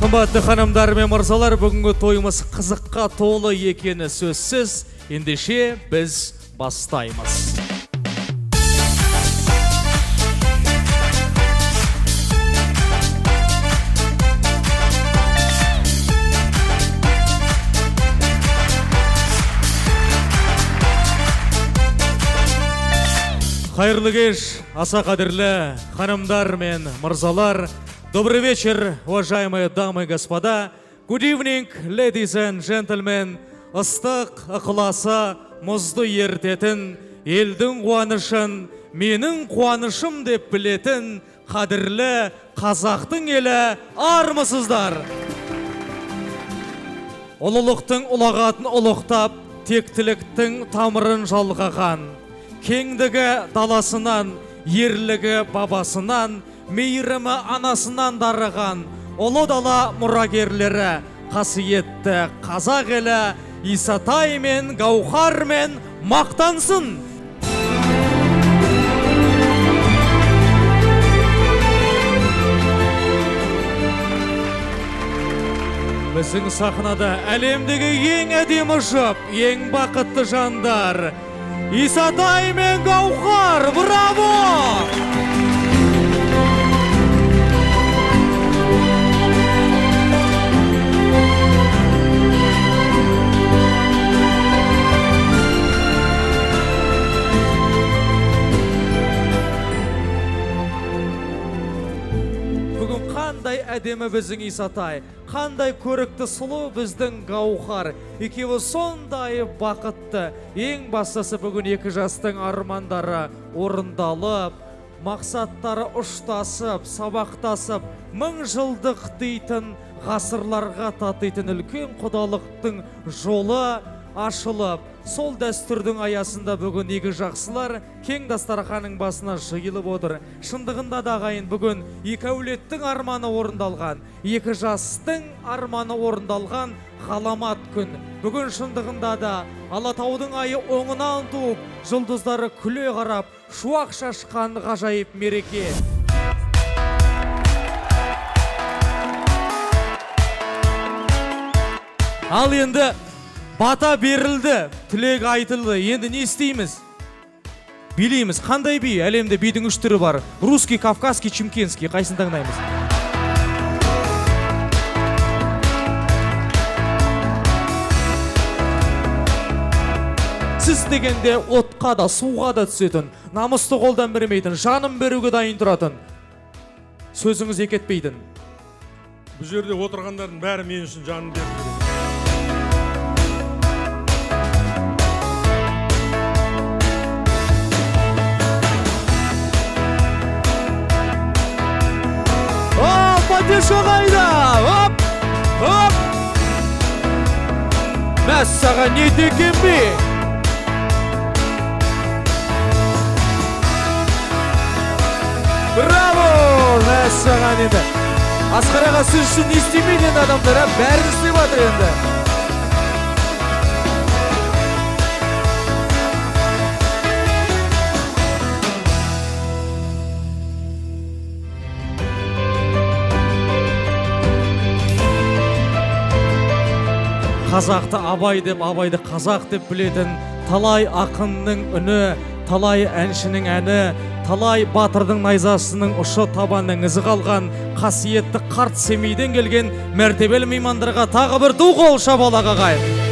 Қымбатты ханымдар мен мырзалар, бүгінгі тойымыз қызыққа толы екені сөзсіз. Ендеше біз бастаймыз. Қайырлы кеш, аса қадірлі ханымдар мен мырзалар. Добрый вечер, уважаемые дамы и господа. Good evening, ladies and gentlemen. Ыстық ықыласы мұзды ертетін, елдің қуанышын, менің қуанышым деп білетін қадірлі қазақтың елі армысыздар. Ұлылықтың ұлағатын ұлықтап, тектіліктің тамырын жалғаған, кеңдігі даласынан, ерлігі бабасынан, мейірімі анасынан дарыған ұлы дала мұрагерлері, қасиетті қазақ елі Исатай мен Гаухар мен мақтансын. Біздің сахнада әлемдегі ең әдемі жұп, ең бақытты жандар Исатай мен Гаухар, браво! Қандай әдемі біздің Исатай, қандай көрікті сұлу біздің Гаухар. Екеуі сондай бақытты. Ең бастысы бүгін екі жастың армандары орындалып, мақсаттары ұштасып, сабақтасып, 1000 жылдық дейтін, ғасырларға татитын үлкен құдалықтың жолы ашылып, сол дәстүрдің аясында бүгін екі жақсылар кең дастарханның басына жиылып отыр. Шындығында да ағайын, бүгін екі әулеттің арманы орындалған, екі жастың арманы орындалған ғаламат күн. Бүгін шындығында да Алатаудың айы оңынан туып, жұлдыздары күле қарап, шуақ шашқан ғажайып мереке. Ал енді бата берілді, тілек айтылды. Енді не істейміз? Билейміз. Қандай би? Әлемде бидің 3 түрі бар. Русский, кавказский, чемкенский. Қайсын таңдаймыз? Сіз дегенде отқа да, суға да түсетін, намысты қолдан бермейтін, жаным беруге дайын тұратын, сөзіңіз екетпейтін. Бұл жерде отырғандардың бәрі мен үшін жаным берді. Патешо қайда? Оп! Оп! Мәс саған не декен бе? Браво! Мәс саған енді. Асқараға сіз үшін не істемейді енді адамдар, бәрін істеп атыр енді. Қазақты Абай деп, Абайды қазақ деп білетін талай ақынның үні, талай әншінің әні, талай батырдың найзасының ұшы табанның ізі қалған қасиетті қарт Семейден келген мәртебелі меймандарға тағы бір ду қол шапалақ ағайын.